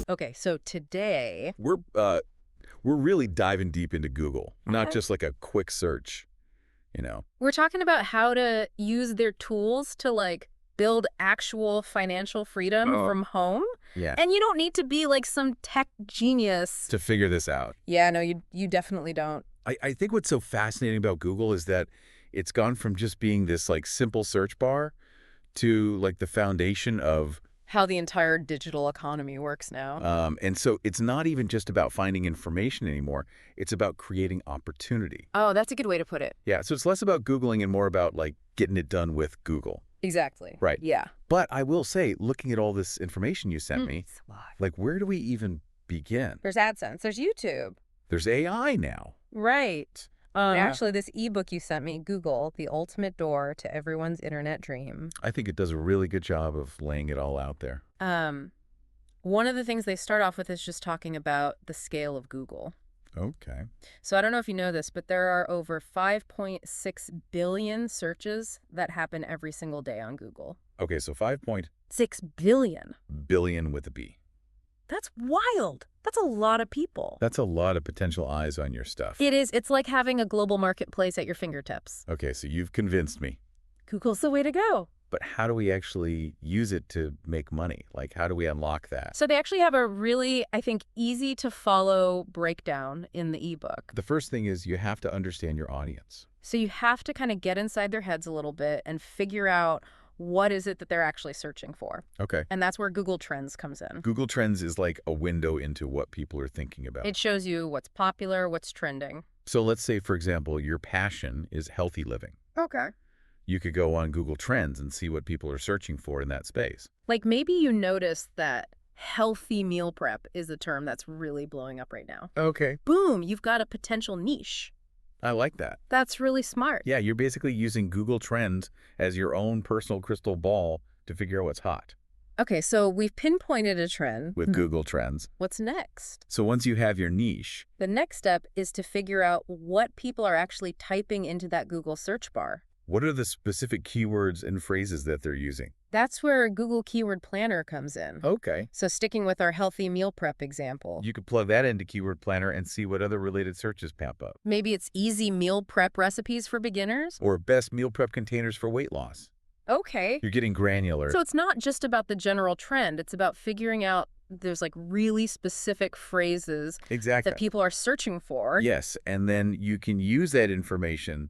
Okay, so today, We're really diving deep into Google, not just like a quick search, you know. we're talking about how to use their tools to build actual financial freedom Oh. from home. Yeah. And you don't need to be like some tech genius. To figure this out. Yeah, no, you definitely don't. I think what's so fascinating about Google is that it's gone from just being this like simple search bar to like the foundation of How the entire digital economy works now. and so it's not even just about finding information anymore. It's about creating opportunity. Oh, that's a good way to put it. Yeah, so it's less about Googling and more about like getting it done with Google. Exactly. Right. Yeah. But I will say, looking at all this information you sent me, like where do we even begin? There's AdSense. There's YouTube. There's AI now. Right. Actually, this ebook you sent me, Google, The Ultimate Door to Everyone's Internet Dream. I think it does a really good job of laying it all out there. One of the things they start off with is just talking about the scale of Google. Okay. So I don't know if you know this, but there are over 5.6 billion searches that happen every single day on Google. Okay, so 5.6 6 billion. billion with a B. That's wild. That's a lot of people. That's a lot of potential eyes on your stuff. It is. It's like having a global marketplace at your fingertips. Okay, so you've convinced me. Google's the way to go. But how do we actually use it to make money? Like, how do we unlock that? So they actually have a really, I think, easy to follow breakdown in the ebook. The first thing is you have to understand your audience. So you have to kind of get inside their heads a little bit and figure out what is it that they're actually searching for. Okay. And that's where Google Trends comes in. Google Trends is like a window into what people are thinking about. It shows you what's popular, what's trending. So let's say, for example, your passion is healthy living. Okay. You could go on Google Trends and see what people are searching for in that space. Like maybe you notice that healthy meal prep is a term that's really blowing up right now. Okay. Boom, you've got a potential niche. I like that. That's really smart. Yeah, you're basically using Google Trends as your own personal crystal ball to figure out what's hot Okay, so we've pinpointed a trend. with Google Trends. What's next? So once you have your niche, The next step is to figure out what people are actually typing into that Google search bar. what are the specific keywords and phrases that they're using? That's where Google Keyword Planner comes in. Okay. So sticking with our healthy meal prep example, You could plug that into Keyword Planner and see what other related searches pop up. maybe it's easy meal prep recipes for beginners. Or best meal prep containers for weight loss. Okay. You're getting granular. So it's not just about the general trend. It's about figuring out there's like really specific phrases Exactly. that people are searching for. Yes, and then you can use that information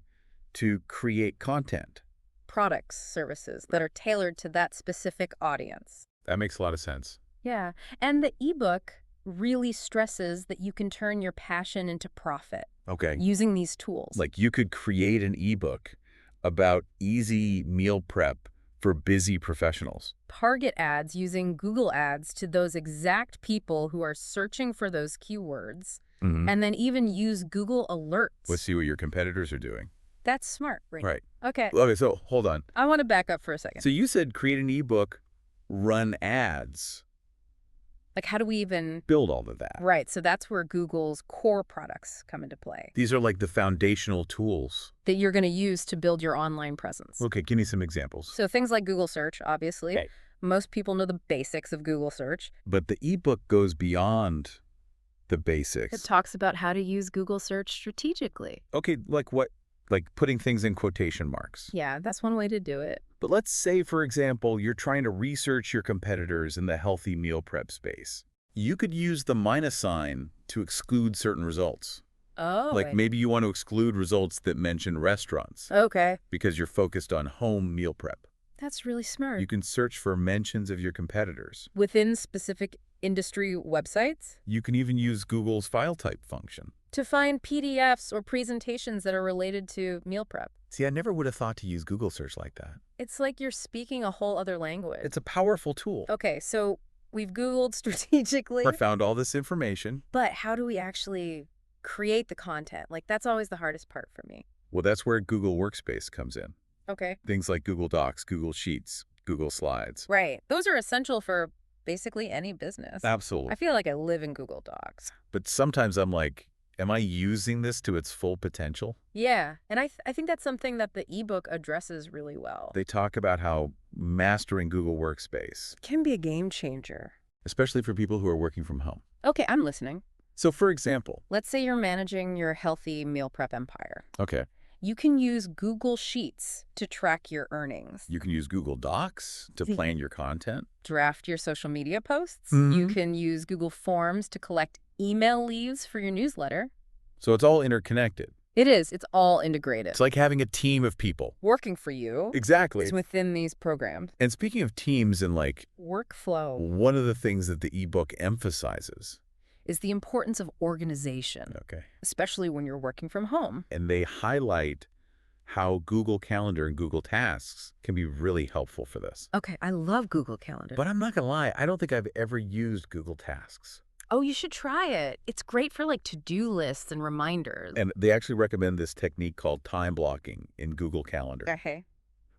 to create content. Products, services that are tailored to that specific audience. That makes a lot of sense. Yeah. And the ebook really stresses that you can turn your passion into profit Okay. using these tools. Like you could create an ebook about easy meal prep for busy professionals. Target ads using Google Ads to those exact people who are searching for those keywords, and then even use Google Alerts. Let's see what your competitors are doing. That's smart, Right. Okay. Okay, so hold on. I want to back up for a second. So you said create an ebook, run ads, Like, how do we even... build all of that. Right, so that's where Google's core products come into play These are like the foundational tools. that you're going to use to build your online presence. Okay, give me some examples. So things like Google Search, obviously. Okay. Most people know the basics of Google Search. But the ebook goes beyond the It basics. talks about how to use Google Search strategically. Okay, like what? Like putting things in quotation marks. Yeah, that's one way to do it. But let's say, for example, you're trying to research your competitors in the healthy meal prep space. You could use the minus sign to exclude certain results. Oh, Like maybe you want to exclude results that mention restaurants okay. because you're focused on home meal prep. That's really smart. You can search for mentions of your competitors. Within specific industry websites You can even use Google's file type function. to find PDFs or presentations that are related to meal prep. See, I never would have thought to use Google search like that. It's like you're speaking a whole other language. It's a powerful tool. Okay, so we've Googled strategically, I found all this information. but how do we actually create the content? Like, that's always the hardest part for me. Well, that's where Google Workspace comes in. Okay. Things like Google Docs, Google Sheets, Google Slides. Right. Those are essential for basically any business. Absolutely. I feel like I live in Google Docs. But sometimes I'm like, Am I using this to its full potential? Yeah, and I think that's something that the ebook addresses really well. They talk about how mastering Google Workspace, Can be a game changer. especially for people who are working from home. Okay, I'm listening. So for example, Let's say you're managing your healthy meal prep empire. okay, You can use Google Sheets to track your earnings, you can use Google Docs to plan your content. draft your social media posts. Mhm. You can use Google Forms to collect email leads for your newsletter. So it's all interconnected. It is. It's all integrated. It's like having a team of people. Working for you Exactly. is within these programs. And speaking of teams and Workflow one of the things that the ebook emphasizes, is the importance of organization, okay, especially when you're working from home. and they highlight how Google Calendar and Google Tasks can be really helpful for this. Okay, I love Google Calendar. But I'm not going to lie, I don't think I've ever used Google Tasks. Oh, you should try it. It's great for like to-do lists and reminders. And they actually recommend this technique called time blocking in Google Calendar, Okay.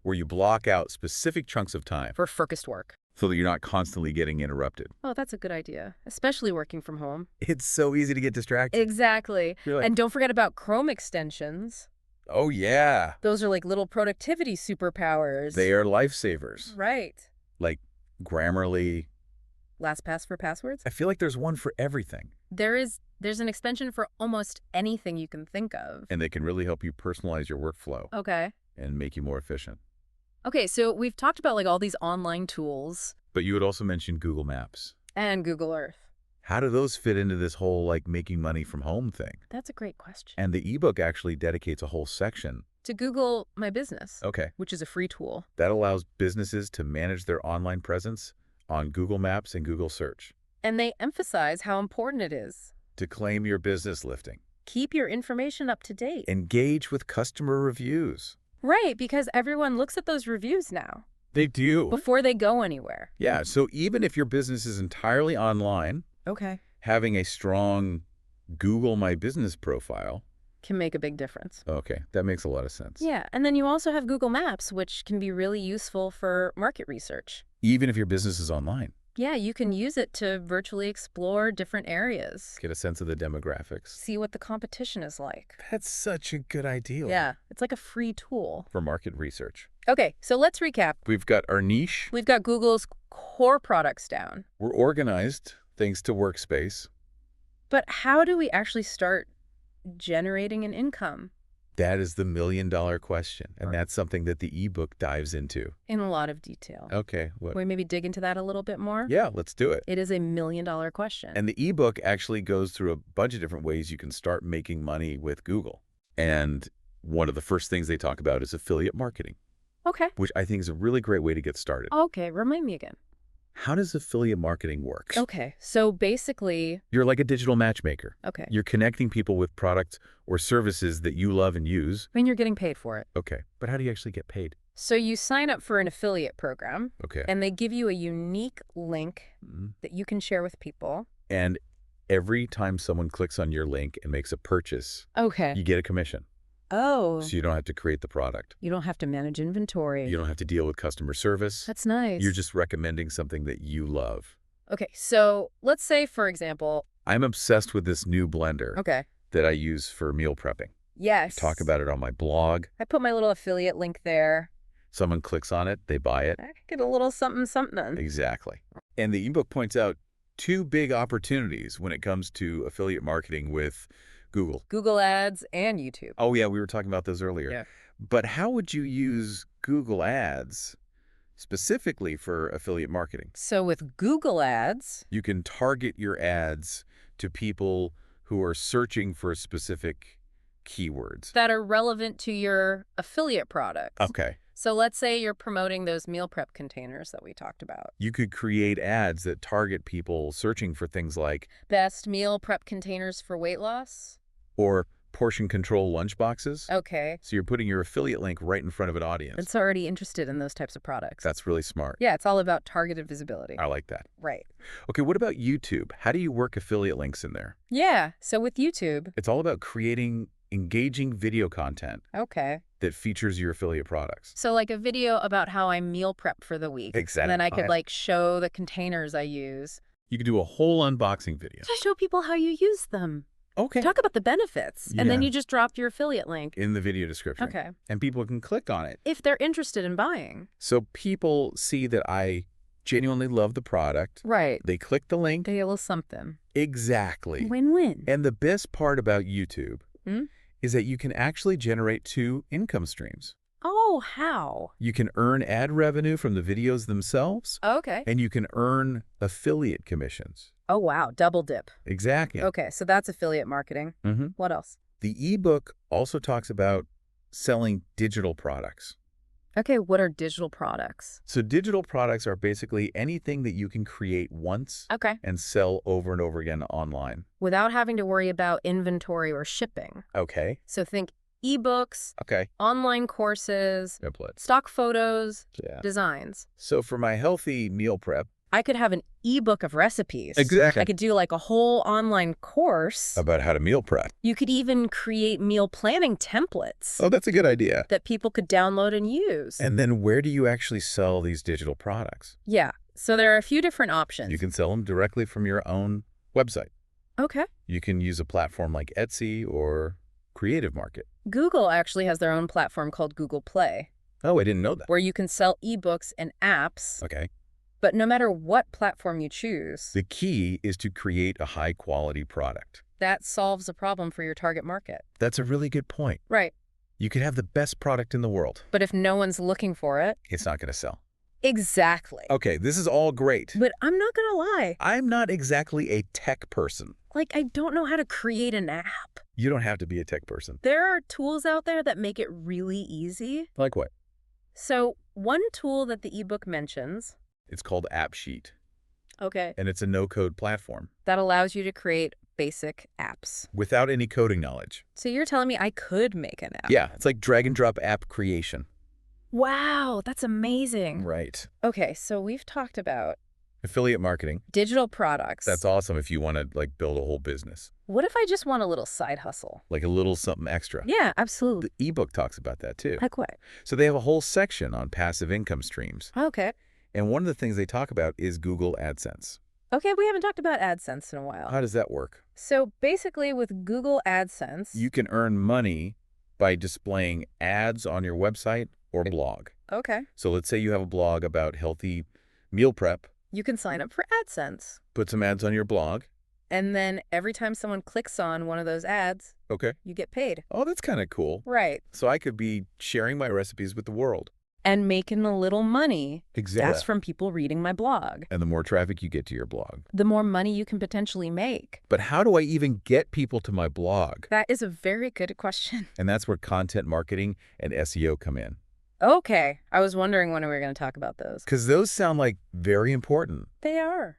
where you block out specific chunks of time For focused work. so that you're not constantly getting interrupted. Oh, that's a good idea, especially working from home. It's so easy to get distracted. Exactly. You're like, And don't forget about Chrome extensions. oh yeah, Those are like little productivity superpowers. they are lifesavers. Right. Like Grammarly. LastPass for passwords? I feel like there's one for everything. There's an extension for almost anything you can think of. And they can really help you personalize your workflow Okay. and make you more efficient. Okay, so we've talked about like all these online tools But you had also mentioned Google Maps. and Google Earth. How do those fit into this whole like making money from home thing? That's a great question. And the ebook actually dedicates a whole section. To Google My Business, Okay. which is a free tool. That allows businesses to manage their online presence on Google Maps and Google Search And they emphasize how important it is. to claim your business listing. Keep your information up to date. Engage with customer reviews. Right, because everyone looks at those reviews now They do. before they go anywhere. Yeah, so even if your business is entirely online, Okay. having a strong Google My Business profile, Can make a big difference. okay, that makes a lot of sense. Yeah, and then you also have Google Maps, which can be really useful for market research. Even if your business is online, Yeah, you can use it to virtually explore different areas. get a sense of the demographics. See what the competition is like. That's such a good idea. Yeah, it's like a free tool. For market research. Okay, so let's recap. We've got our niche. We've got Google's core products down. We're organized thanks to Workspace. But how do we actually start generating an income? That is the million-dollar question, and Right. that's something that the ebook dives into. In a lot of detail. Okay, Can we maybe dig into that a little bit more? Yeah, let's do it. It is a million-dollar question. And the ebook actually goes through a bunch of different ways you can start making money with Google. And one of the first things they talk about is affiliate marketing, Okay. which I think is a really great way to get started. Okay, remind me again. How does affiliate marketing work? Okay, so basically, You're like a digital matchmaker. okay, You're connecting people with products or services that you love and use. I mean, you're getting paid for it. Okay, but how do you actually get paid? So you sign up for an affiliate program, Okay. and they give you a unique link Mhm. that you can share with people. And every time someone clicks on your link and makes a purchase, Okay. you get a commission. Oh, So you don't have to create the product. you don't have to manage inventory. You don't have to deal with customer service. That's nice. You're just recommending something that you love. Okay, so let's say, for example, I'm obsessed with this new blender okay, that I use for meal prepping. yes. Talk about it on my blog. I put my little affiliate link there. Someone clicks on it, they buy it. I could get a little something, something. Exactly. And the ebook points out two big opportunities when it comes to affiliate marketing with Google. Google Ads and YouTube. Oh, yeah, we were talking about those earlier. Yeah. But how would you use Google Ads specifically for affiliate marketing? So with Google Ads, You can target your ads to people who are searching for specific keywords. that are relevant to your affiliate products. Okay. So let's say you're promoting those meal prep containers that we talked about. You could create ads that target people searching for things like, Best meal prep containers for weight loss? or portion control lunchboxes. Okay. So you're putting your affiliate link right in front of an audience. It's already interested in those types of products. That's really smart. Yeah, it's all about targeted visibility. I like that. Right. Okay, what about YouTube? How do you work affiliate links in there? Yeah, so with YouTube, It's all about creating engaging video content okay. that features your affiliate products. So like a video about how I meal prep for the week. Exactly. And then I could like show the containers I use You could do a whole unboxing video. to show people how you use them. Okay. Talk about the benefits. And then Yeah. you just drop your affiliate link. In the video description. Okay. And people can click on it. If they're interested in buying. So people see that I genuinely love the product. Right. They click the link. They get a little something. Exactly. Win-win. And the best part about YouTube Hmm? is that you can actually generate 2 income streams. Oh, how? You can earn ad revenue from the videos themselves, Okay. and you can earn affiliate commissions. Oh, wow. Double dip. Exactly. Okay, so that's affiliate marketing. Mm-hmm. What else? The ebook also talks about selling digital products. Okay, what are digital products? So digital products are basically anything that you can create once Okay. and sell over and over again online. Without having to worry about inventory or shipping. Okay. So think ebooks, Okay. online courses, Template. stock photos, Yeah. designs. So for my healthy meal prep. I could have an ebook of recipes. Exactly. I could do like a whole online course. About how to meal prep. You could even create meal planning templates Oh, that's a good idea. that people could download and use. And then where do you actually sell these digital products? Yeah, so there are a few different options. You can sell them directly from your own website. Okay. You can use a platform like Etsy or Creative Market. Google actually has their own platform called Google Play, Oh, I didn't know that. where you can sell ebooks and apps. Okay. But no matter what platform you choose, The key is to create a high-quality product. that solves a problem for your target market. That's a really good point. Right. You could have the best product in the world. But if no one's looking for it, It's not going to sell. exactly. Okay, this is all great. But I'm not going to lie. I'm not exactly a tech person. Like, I don't know how to create an app. You don't have to be a tech person. There are tools out there that make it really easy. Like what? So one tool that the ebook mentions, It's called AppSheet, okay, and it's a no-code platform that allows you to create basic apps. without any coding knowledge. So you're telling me I could make an app? Yeah, it's like drag-and-drop app creation. Wow, that's amazing. Right. Okay, so we've talked about Affiliate marketing. digital products. That's awesome if you want to like build a whole business. What if I just want a little side hustle? Like a little something extra. Yeah, absolutely. The ebook talks about that too. Like what? So they have a whole section on passive income streams. Okay. And one of the things they talk about is Google AdSense. Okay, we haven't talked about AdSense in a while. How does that work? So basically with Google AdSense, You can earn money by displaying ads on your website or blog. okay, So let's say you have a blog about healthy meal prep. you can sign up for AdSense. Put some ads on your blog. And then every time someone clicks on one of those ads, Okay. you get paid. Oh, that's kind of cool. Right. So I could be sharing my recipes with the world. And making a little money Exactly. just from people reading my blog. And the more traffic you get to your blog. The more money you can potentially make. But how do I even get people to my blog? That is a very good question. And that's where content marketing and SEO come in. Okay, I was wondering when we were going to talk about those. Because those sound like very important, They are.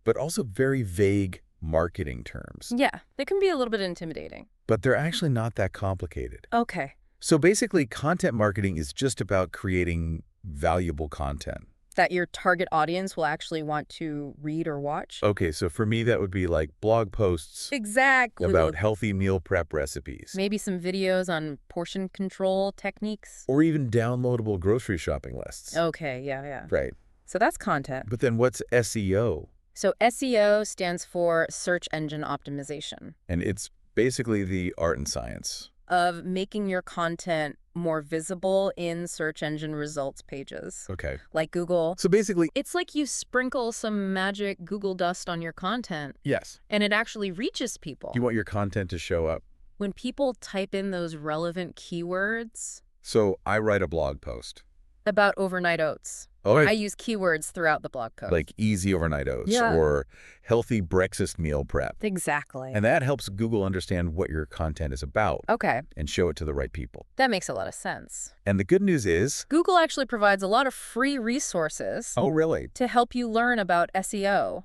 but also very vague marketing terms. Yeah, they can be a little bit intimidating. But they're actually not that complicated. Okay. So basically, content marketing is just about creating valuable content. That your target audience will actually want to read or watch? Okay, so for me, that would be like blog posts Exactly. about healthy meal prep recipes. Maybe some videos on portion control techniques. Or even downloadable grocery shopping lists. Okay, yeah. Right. So that's content. But then what's SEO? So SEO stands for search engine optimization, And it's basically the art and science. of making your content more visible in search engine results pages, Okay. like Google. So basically, It's like you sprinkle some magic Google dust on your content, yes, and it actually reaches people. you want your content to show up. When people type in those relevant keywords So I write a blog post. about overnight oats, Oh, I use keywords throughout the blog post. like easy overnight oats Yeah. or healthy breakfast meal prep. Exactly. And that helps Google understand what your content is about Okay, and show it to the right people. that makes a lot of sense. And the good news is... Google actually provides a lot of free resources Oh, really? to help you learn about SEO.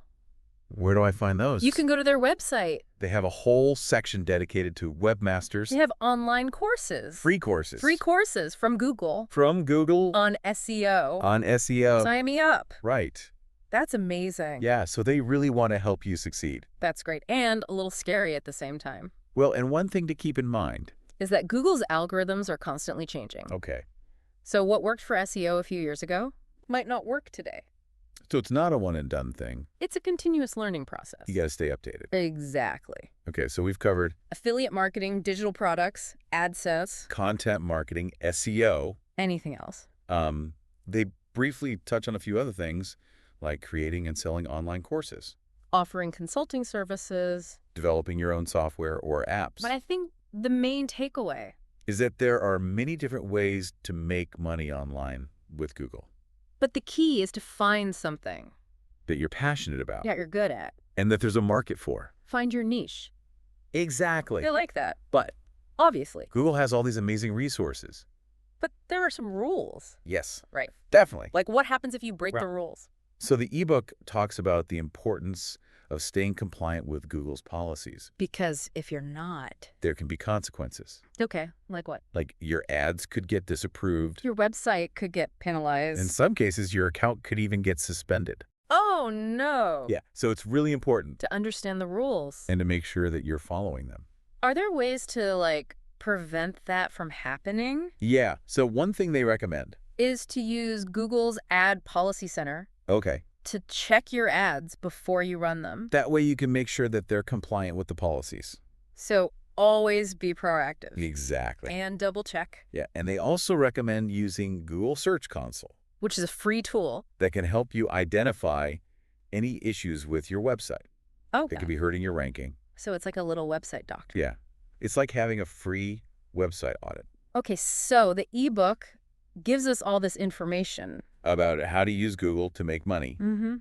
Where do I find those? You can go to their website. They have a whole section dedicated to webmasters. They have online courses. Free courses. Free courses from Google From Google on SEO. on SEO. Sign me up. Right. That's amazing. Yeah, so they really want to help you succeed. That's great. And a little scary at the same time. Well, and one thing to keep in mind. Is that Google's algorithms are constantly changing. Okay. So what worked for SEO a few years ago might not work today. So it's not a one-and-done thing. It's a continuous learning process. You got to stay updated. Exactly. Okay, so we've covered Affiliate marketing, digital products, AdSense, content marketing, SEO. anything else. They briefly touch on a few other things, like creating and selling online courses, Offering consulting services. developing your own software or apps. But I think the main takeaway is that there are many different ways to make money online with Google But the key is to find something that you're passionate about that you're good at. and that there's a market for. Find your niche. Exactly. I like that. But Obviously. Google has all these amazing resources. But there are some rules. Yes, Right. definitely. Like what happens if you break Right. the rules? So the ebook talks about the importance of staying compliant with Google's policies. Because if you're not. There can be consequences. Okay, like what? Like your ads could get disapproved. Your website could get penalized. In some cases, your account could even get suspended. Oh, no. Yeah, so it's really important To understand the rules. and to make sure that you're following them. Are there ways to, like, prevent that from happening? Yeah, so one thing they recommend. Is to use Google's Ad Policy Center Okay. to check your ads before you run them. That way you can make sure that they're compliant with the policies. So always be proactive. Exactly. And double check, Yeah, and they also recommend using Google Search Console which is a free tool. that can help you identify any issues with your website that Okay. could be hurting your ranking. So it's like a little website doctor. Yeah, it's like having a free website audit Okay, so the ebook gives us all this information. about how to use Google to make money. Mm-hmm.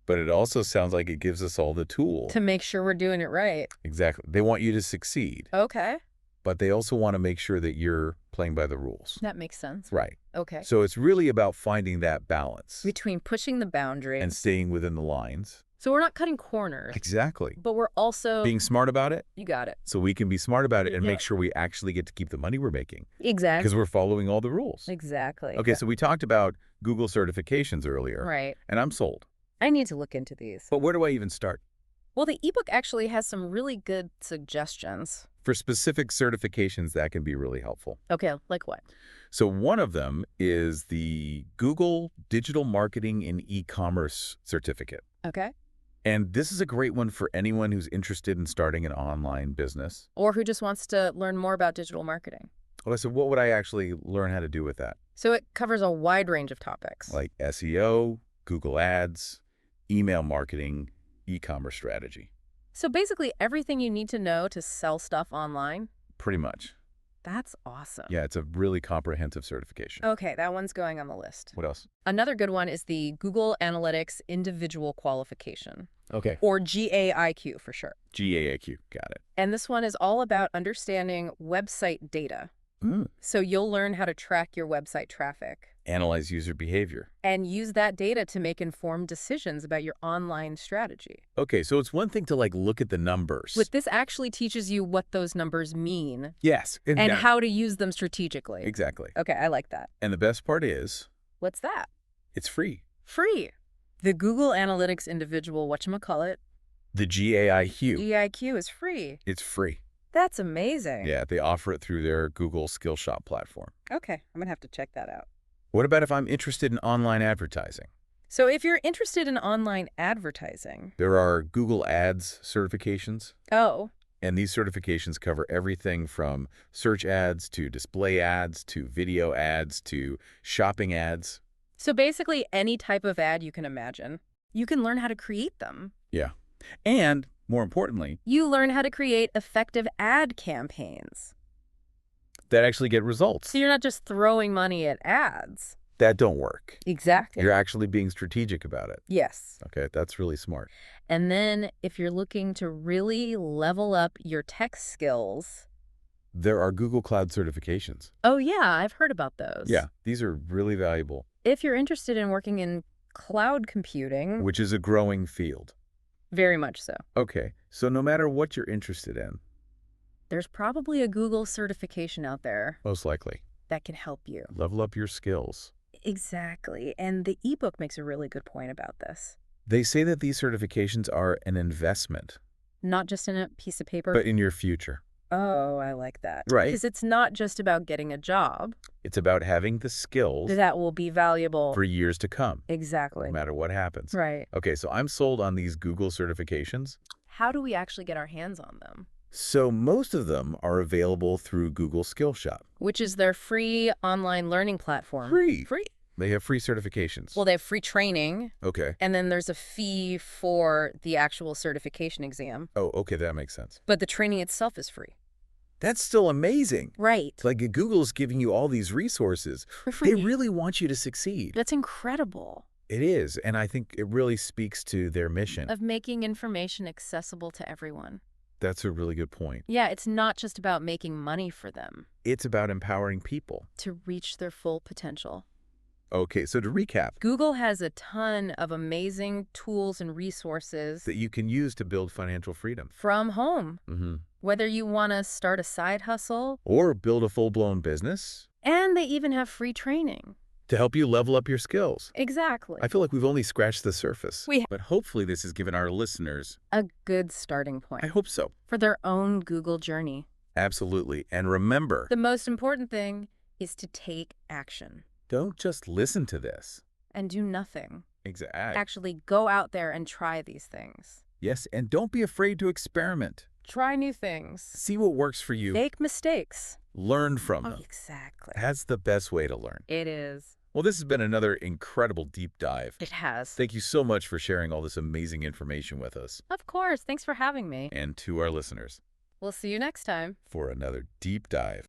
But it also sounds like it gives us all the tools. To make sure we're doing it right. Exactly. They want you to succeed, Okay. but they also want to make sure that you're playing by the rules. That makes sense. Right. Okay. So it's really about finding that balance Between pushing the boundary. and staying within the lines. So we're not cutting corners, Exactly. but we're also... Being smart about it, You got it. so we can be smart about it and Yeah. make sure we actually get to keep the money we're making Exactly. because we're following all the rules. Exactly. Okay, so we talked about Google certifications earlier, Right. and I'm sold. I need to look into these. But where do I even start? Well, the ebook actually has some really good suggestions. For specific certifications, that can be really helpful. Okay, like what? So one of them is the Google Digital Marketing and E-commerce Certificate. Okay. And this is a great one for anyone who's interested in starting an online business. Or who just wants to learn more about digital marketing. Well, I said, what would I actually learn how to do with that? So it covers a wide range of topics. Like SEO, Google Ads, email marketing, e-commerce strategy. So basically everything you need to know to sell stuff online. Pretty much. That's awesome. Yeah, it's a really comprehensive certification. Okay, that one's going on the list. What else? Another good one is the Google Analytics Individual Qualification, Okay. or GAIQ for short. GAIQ. Got it. And this one is all about understanding website data. So you'll learn how to track your website traffic Analyze user behavior. and use that data to make informed decisions about your online strategy. Okay, so it's one thing to look at the numbers. But this actually teaches you what those numbers mean Yes. and yeah, how to use them strategically. Exactly. Okay, I like that. And the best part is, What's that? it's free. Free. The Google Analytics Individual whatchamacallit, The GAIQ. GIQ is free. It's free. That's amazing. Yeah, they offer it through their Google Skillshop platform. Okay, I'm going to have to check that out. What about if I'm interested in online advertising? So if you're interested in online advertising... There are Google Ads certifications, Oh, and these certifications cover everything from search ads to display ads to video ads to shopping ads. so basically any type of ad you can imagine. You can learn how to create them. Yeah. And, more importantly, You learn how to create effective ad campaigns. that actually get results. So you're not just throwing money at ads. That don't work. Exactly. You're actually being strategic about it. Yes. Okay, that's really smart. And then if you're looking to really level up your tech skills... There are Google Cloud certifications. Oh, yeah, I've heard about those. Yeah, these are really valuable, If you're interested in working in cloud computing, which is a growing field. very much so. Okay, so no matter what you're interested in, There's probably a Google certification out there most likely, that can help you. level up your skills. Exactly. And the ebook makes a really good point about this. They say that these certifications are an investment, Not just in a piece of paper. but in your future. Oh, I like that. Right. Because it's not just about getting a job It's about having the skills that will be valuable. for years to come, Exactly. no matter what happens. Right. Okay, so I'm sold on these Google certifications. How do we actually get our hands on them? So most of them are available through Google Skillshop. Which is their free online learning platform. Free. Free. They have free certifications. Well, they have free training, Okay. and then there's a fee for the actual certification exam. Oh, okay, that makes sense. But the training itself is free. That's still amazing. Right. It's like Google's giving you all these resources. For free. They really want you to succeed. That's incredible. It is, and I think it really speaks to their mission. Of making information accessible to everyone. That's a really good point. Yeah, it's not just about making money for them. It's about empowering people. To reach their full potential. Okay, so to recap, Google has a ton of amazing tools and resources that you can use to build financial freedom. from home. Mm-hmm. Whether you want to start a side hustle, Or build a full-blown business and they even have free training. to help you level up your skills. Exactly. I feel like we've only scratched the surface. We But hopefully this has given our listeners, a good starting point I hope so. for their own Google journey. Absolutely. And remember, The most important thing is to take action don't just listen to this. and do nothing. Exactly. Actually go out there and try these things. Yes, and don't be afraid to experiment. Try new things. See what works for you. Make mistakes. Learn from Oh, them. exactly. That's the best way to learn. It is. Well, this has been another incredible deep dive. It has. Thank you so much for sharing all this amazing information with us. Of course. Thanks for having me. And to our listeners, We'll see you next time. for another deep dive.